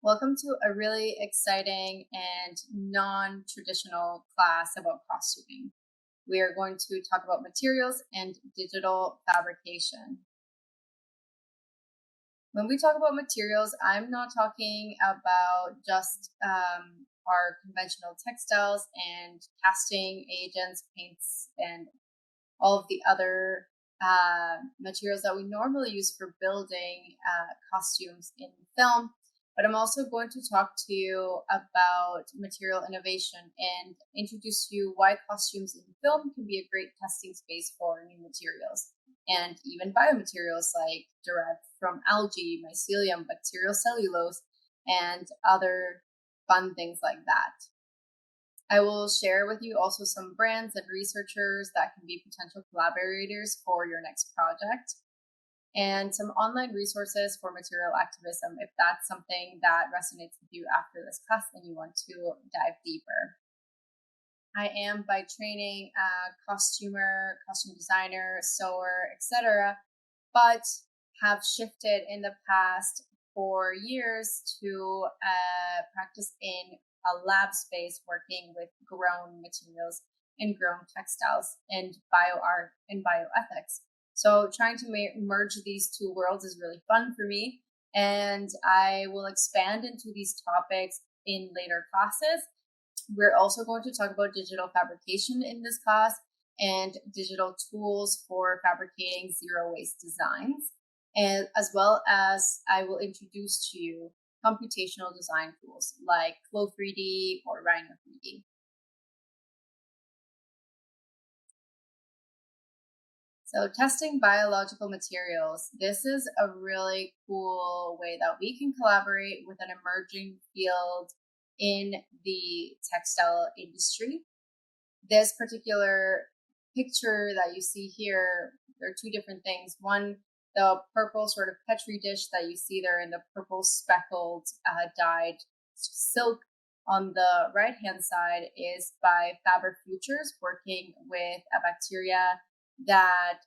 Welcome to a really exciting and non-traditional class about costuming. We are going to talk about materials and digital fabrication. When we talk about materials, I'm not talking about just our conventional textiles and casting agents, paints, and all of the other materials that we normally use for building costumes in film. But I'm also going to talk to you about material innovation and introduce you why costumes in film can be a great testing space for new materials and even biomaterials like derived from algae, mycelium, bacterial cellulose, and other fun things like that. I will share with you also some brands and researchers that can be potential collaborators for your next project, and some online resources for material activism if that's something that resonates with you after this class and you want to dive deeper. I am by training a costumer, costume designer, sewer, etc., but have shifted in the past 4 years to practice in a lab space working with grown materials and grown textiles and bioart and bioethics. So trying to merge these two worlds is really fun for me. And I will expand into these topics in later classes. We're also going to talk about digital fabrication in this class and digital tools for fabricating zero waste designs. And as well as I will introduce to you computational design tools like Flow 3D or Rhino 3D. So testing biological materials. This is a really cool way that we can collaborate with an emerging field in the textile industry. This particular picture that you see here, there are two different things. One, the purple sort of petri dish that you see there in the purple speckled dyed silk on the right hand side is by Fabrifutures, working with a bacteria that,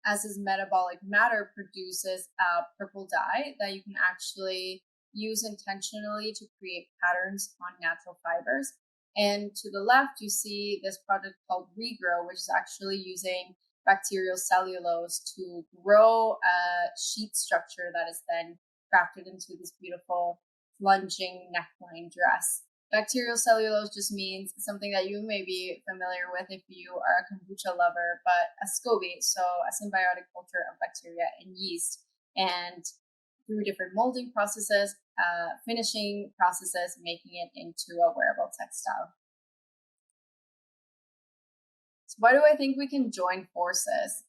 as is metabolic matter, produces a purple dye that you can actually use intentionally to create patterns on natural fibers. And to the left, you see this project called Regrow, which is actually using bacterial cellulose to grow a sheet structure that is then crafted into this beautiful plunging neckline dress. Bacterial cellulose just means something that you may be familiar with if you are a kombucha lover, but a SCOBY, so a symbiotic culture of bacteria and yeast. And through different molding processes, finishing processes, making it into a wearable textile. So why do I think we can join forces?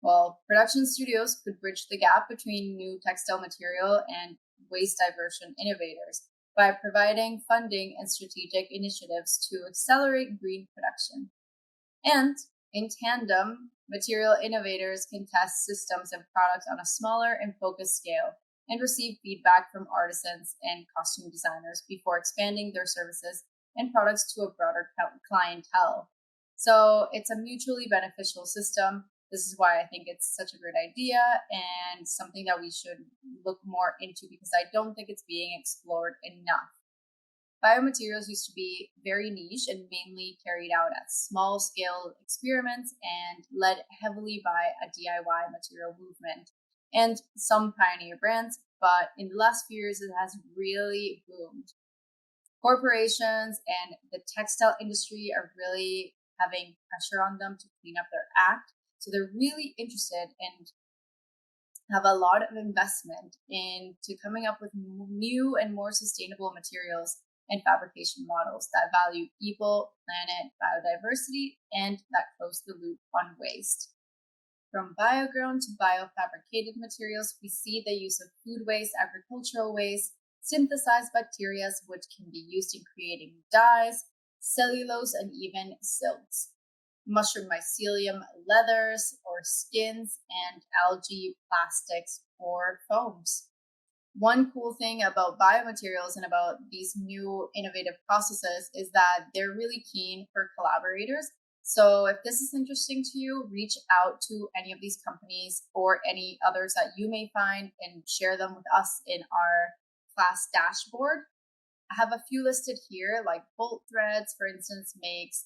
Well, production studios could bridge the gap between new textile material and waste diversion innovators by providing funding and strategic initiatives to accelerate green production. And in tandem, material innovators can test systems and products on a smaller and focused scale and receive feedback from artisans and costume designers before expanding their services and products to a broader clientele. So it's a mutually beneficial system. This is why I think it's such a great idea and something that we should look more into, because I don't think it's being explored enough. Biomaterials used to be very niche and mainly carried out at small scale experiments and led heavily by a DIY material movement and some pioneer brands, but in the last few years it has really boomed. Corporations and the textile industry are really having pressure on them to clean up their act. So they're really interested and have a lot of investment into coming up with new and more sustainable materials and fabrication models that value people, planet, biodiversity, and that close the loop on waste. From biogrown to biofabricated materials, we see the use of food waste, agricultural waste, synthesized bacteria, which can be used in creating dyes, cellulose, and even silks, mushroom mycelium leathers or skins, and algae plastics or foams. One cool thing about biomaterials and about these new innovative processes is that they're really keen for collaborators. So if this is interesting to you, reach out to any of these companies or any others that you may find and share them with us in our class dashboard. I have a few listed here, like bolt threads, for instance, makes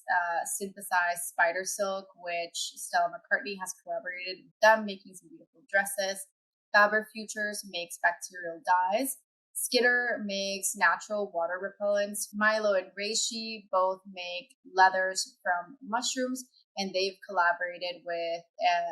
synthesized spider silk, which Stella McCartney has collaborated with them, making some beautiful dresses. Faber Futures makes bacterial dyes. Skitter makes natural water repellents. Milo and Reishi both make leathers from mushrooms, and they've collaborated with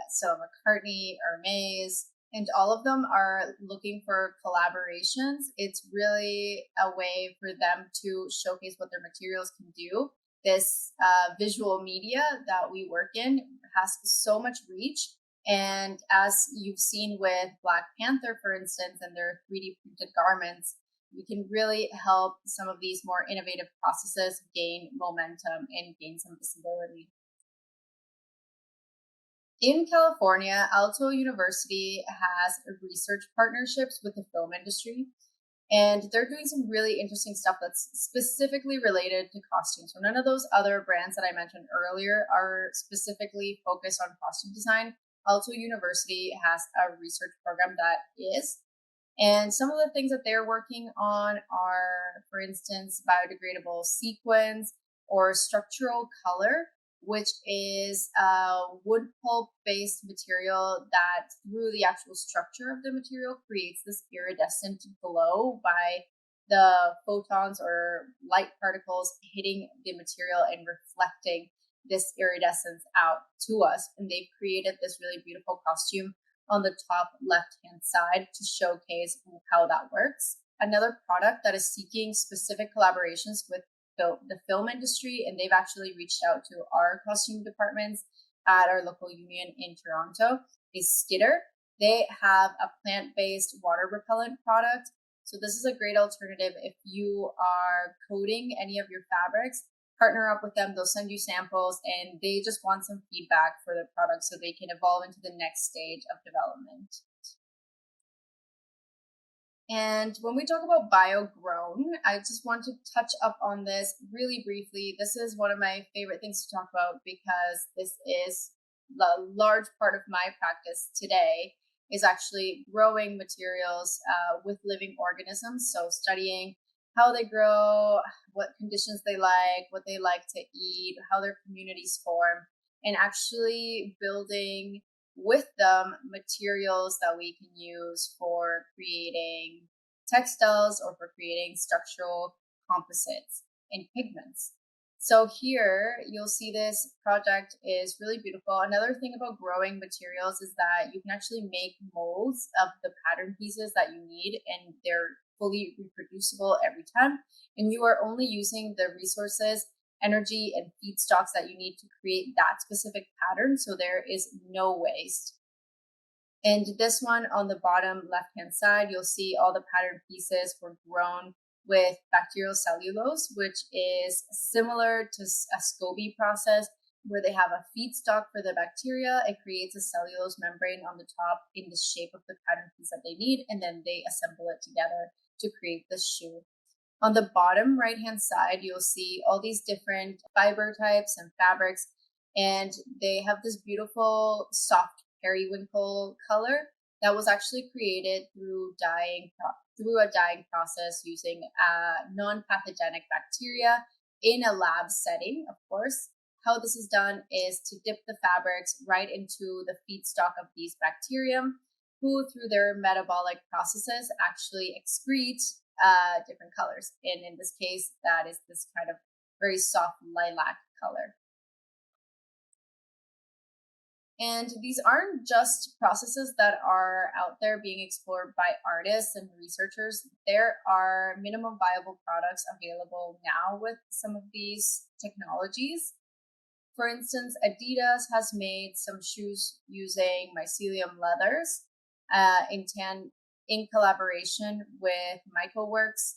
Stella McCartney, Hermes, and all of them are looking for collaborations. It's really a way for them to showcase what their materials can do. This visual media that we work in has so much reach. And as you've seen with Black Panther, for instance, and their 3D printed garments, we can really help some of these more innovative processes gain momentum and gain some visibility. In California, Alto University has research partnerships with the film industry, and they're doing some really interesting stuff that's specifically related to costume. So none of those other brands that I mentioned earlier are specifically focused on costume design. Alto University has a research program that is. And some of the things that they're working on are, for instance, biodegradable sequins or structural color, which is a wood pulp based material that, through the actual structure of the material, creates this iridescent glow by the photons or light particles hitting the material and reflecting this iridescence out to us. And they've created this really beautiful costume on the top left hand side to showcase how that works. Another product that is seeking specific collaborations with the film industry, and they've actually reached out to our costume departments at our local union in Toronto, is Skitter. They have a plant-based water repellent product. So this is a great alternative if you are coating any of your fabrics. Partner up with them, they'll send you samples, and they just want some feedback for their product so they can evolve into the next stage of development. And when we talk about biogrown, I just want to touch up on this really briefly. This is one of my favorite things to talk about because this is a large part of my practice today, is actually growing materials with living organisms. So studying how they grow, what conditions they like, what they like to eat, how their communities form, and actually building with them materials that we can use for creating textiles or for creating structural composites and pigments. So here you'll see this project is really beautiful. Another thing about growing materials is that you can actually make molds of the pattern pieces that you need, and they're fully reproducible every time. And you are only using the resources, energy, and feedstocks that you need to create that specific pattern. So there is no waste. And this one on the bottom left-hand side, you'll see all the pattern pieces were grown with bacterial cellulose, which is similar to a SCOBY process where they have a feedstock for the bacteria. It creates a cellulose membrane on the top in the shape of the pattern piece that they need, and then they assemble it together to create this shoe. On the bottom right-hand side, you'll see all these different fiber types and fabrics, and they have this beautiful soft periwinkle color that was actually created through a dyeing process using non-pathogenic bacteria in a lab setting, of course. How this is done is to dip the fabrics right into the feedstock of these bacterium, who through their metabolic processes actually excrete different colors. And in this case, that is this kind of very soft lilac color. And these aren't just processes that are out there being explored by artists and researchers. There are minimum viable products available now with some of these technologies. For instance, Adidas has made some shoes using mycelium leathers in collaboration with MycoWorks.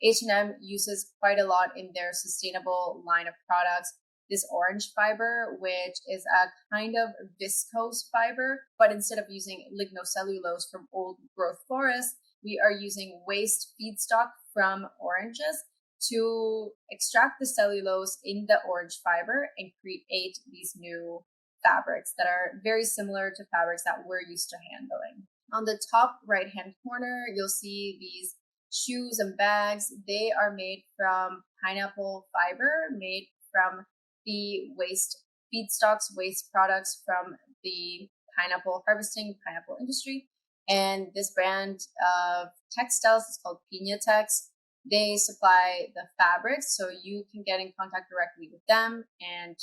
H&M uses quite a lot in their sustainable line of products this orange fiber, which is a kind of viscose fiber, but instead of using lignocellulose from old growth forests, we are using waste feedstock from oranges to extract the cellulose in the orange fiber and create these new fabrics that are very similar to fabrics that we're used to handling. On the top right-hand corner, you'll see these shoes and bags, they are made from pineapple fiber, made from the waste feedstocks, waste products from the pineapple harvesting, pineapple industry. And this brand of textiles is called Piñatex. They supply the fabrics, so you can get in contact directly with them and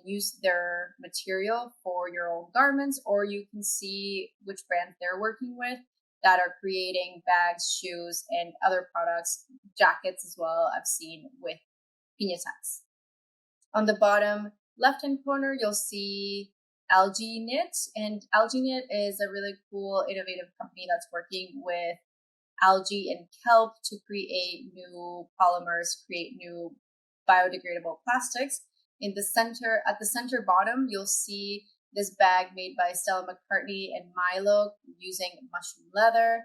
use their material for your own garments, or you can see which brands they're working with that are creating bags, shoes, and other products, jackets as well, I've seen with Piñatex. On the bottom left-hand corner, you'll see Algae Knit, and Algae Knit is a really cool, innovative company that's working with algae and kelp to create new polymers, create new biodegradable plastics. In the center, at the center bottom, you'll see this bag made by Stella McCartney and Milo using mushroom leather.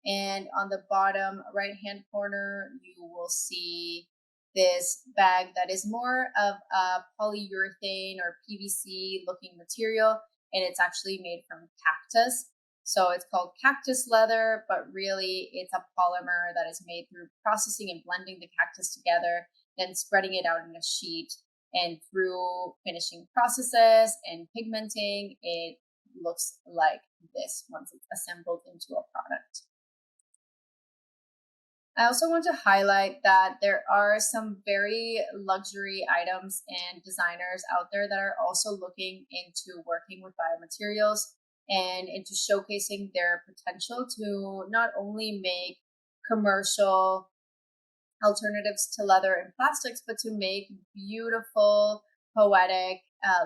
And on the bottom right-hand corner, you will see this bag that is more of a polyurethane or PVC looking material, and it's actually made from cactus. So it's called cactus leather, but really it's a polymer that is made through processing and blending the cactus together, then spreading it out in a sheet. And through finishing processes and pigmenting, it looks like this once it's assembled into a product. I also want to highlight that there are some very luxury items and designers out there that are also looking into working with biomaterials and into showcasing their potential to not only make commercial alternatives to leather and plastics, but to make beautiful, poetic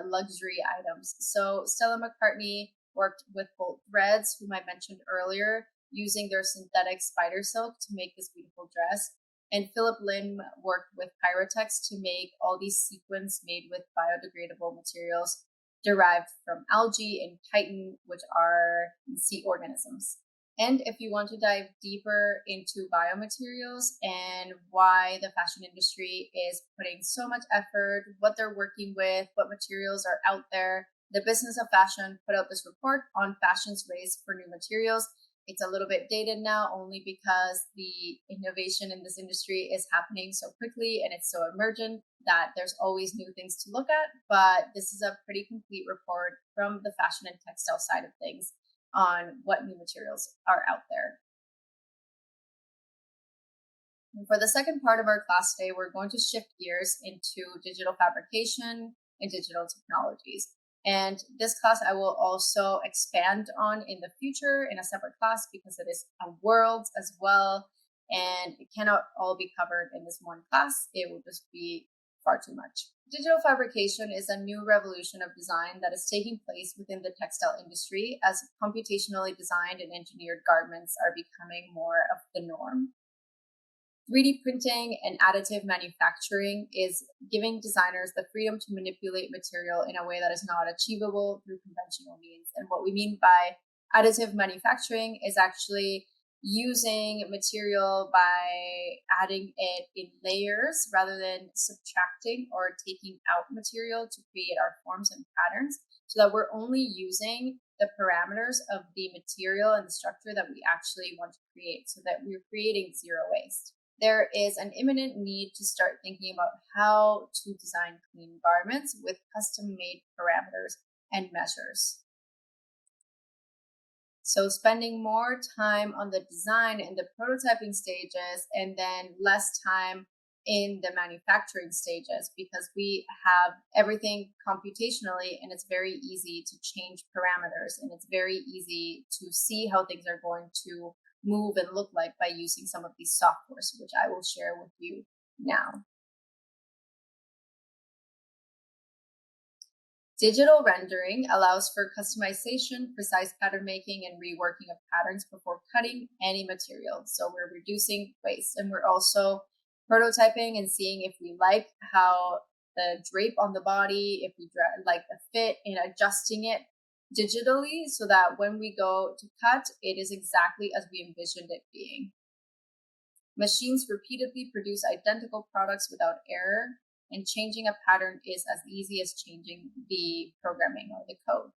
luxury items. So Stella McCartney worked with Bolt Threads, whom I mentioned earlier, using their synthetic spider silk to make this beautiful dress. And Philip Lim worked with Pyrotex to make all these sequins made with biodegradable materials derived from algae and chitin, which are sea organisms. And if you want to dive deeper into biomaterials and why the fashion industry is putting so much effort, what they're working with, what materials are out there, the Business of Fashion put out this report on fashion's race for new materials. It's a little bit dated now only because the innovation in this industry is happening so quickly and it's so emergent that there's always new things to look at. But this is a pretty complete report from the fashion and textile side of things on what new materials are out there. And for the second part of our class today, we're going to shift gears into digital fabrication and digital technologies. And this class I will also expand on in the future in a separate class because it is a world as well. And it cannot all be covered in this one class. It will just be far too much. Digital fabrication is a new revolution of design that is taking place within the textile industry as computationally designed and engineered garments are becoming more of the norm. 3D printing and additive manufacturing is giving designers the freedom to manipulate material in a way that is not achievable through conventional means. And what we mean by additive manufacturing is actually using material by adding it in layers rather than subtracting or taking out material to create our forms and patterns, so that we're only using the parameters of the material and the structure that we actually want to create, so that we're creating zero waste. There is an imminent need to start thinking about how to design clean garments with custom-made parameters and measures. So spending more time on the design and the prototyping stages and then less time in the manufacturing stages, because we have everything computationally and it's very easy to change parameters and it's very easy to see how things are going to move and look like by using some of these softwares, which I will share with you now. Digital rendering allows for customization, precise pattern making, and reworking of patterns before cutting any material. So we're reducing waste, and we're also prototyping and seeing if we like how the drape on the body, if we like the fit, and adjusting it digitally so that when we go to cut, it is exactly as we envisioned it being. Machines repeatedly produce identical products without error, and changing a pattern is as easy as changing the programming or the code.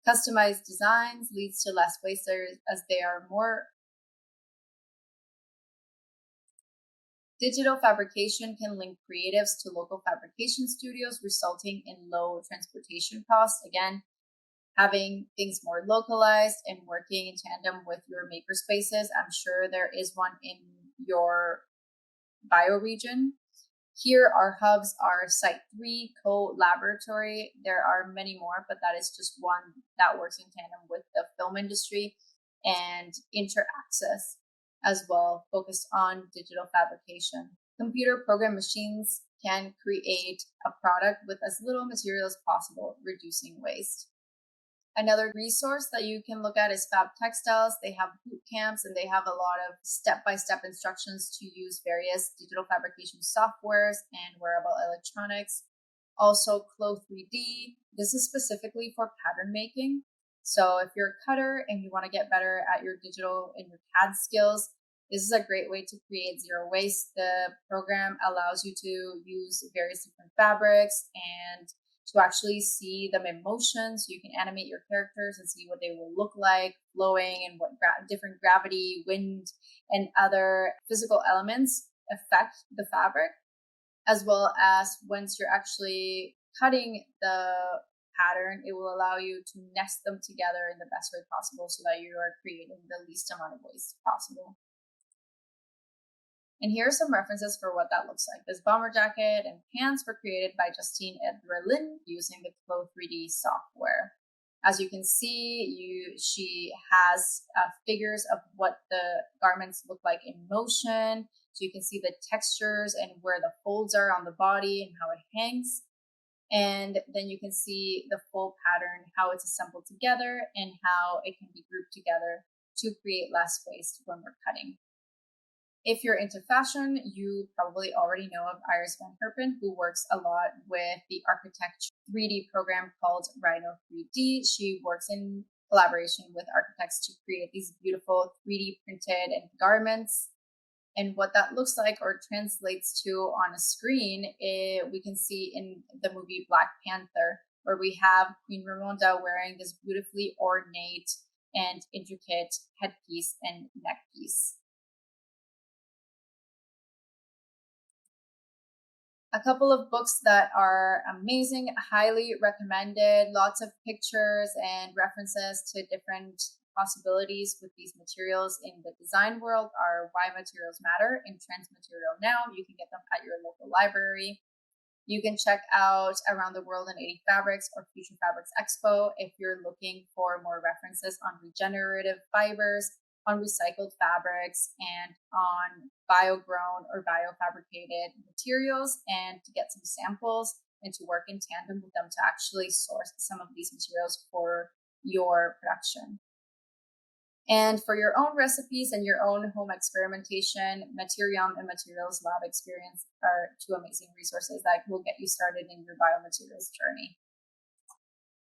Customized designs leads to less waste as they are more Digital fabrication can link creatives to local fabrication studios, resulting in low transportation costs. Again, having things more localized and working in tandem with your maker spaces. I'm sure there is one in your bioregion. Here, our hubs are Site 3, Collaboratory. There are many more, but that is just one that works in tandem with the film industry, and Interaccess as well, focused on digital fabrication. Computer program machines can create a product with as little material as possible, reducing waste. Another resource that you can look at is Fab Textiles. They have boot camps and they have a lot of step-by-step instructions to use various digital fabrication softwares and wearable electronics. Also, Clo 3D. This is specifically for pattern making. So if you're a cutter and you want to get better at your digital and your CAD skills, this is a great way to create zero waste. The program allows you to use various different fabrics and to actually see them in motion, so you can animate your characters and see what they will look like flowing, and what different gravity, wind, and other physical elements affect the fabric, as well as once you're actually cutting the pattern, it will allow you to nest them together in the best way possible so that you are creating the least amount of waste possible. And here are some references for what that looks like. This bomber jacket and pants were created by Justine Edrelin using the Clo 3D software. As you can see, she has figures of what the garments look like in motion. So you can see the textures and where the folds are on the body and how it hangs. And then you can see the full pattern, how it's assembled together and how it can be grouped together to create less waste when we're cutting. If you're into fashion, you probably already know of Iris Van Herpen, who works a lot with the architect 3D program called Rhino 3D. She works in collaboration with architects to create these beautiful 3D printed and garments. And what that looks like or translates to on a screen, we can see in the movie Black Panther, where we have Queen Ramonda wearing this beautifully ornate and intricate headpiece and neckpiece. A couple of books that are amazing, highly recommended, lots of pictures and references to different possibilities with these materials in the design world are Why Materials Matter and Trends Material Now. You can get them at your local library. You can check out Around the World in 80 Fabrics or Future Fabrics Expo if you're looking for more references on regenerative fibers, on recycled fabrics, and on bio-grown or bio-fabricated materials, and to get some samples and to work in tandem with them to actually source some of these materials for your production. And for your own recipes and your own home experimentation, Materium and Materials Lab Experience are two amazing resources that will get you started in your biomaterials journey.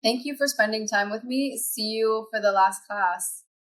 Thank you for spending time with me. See you for the last class.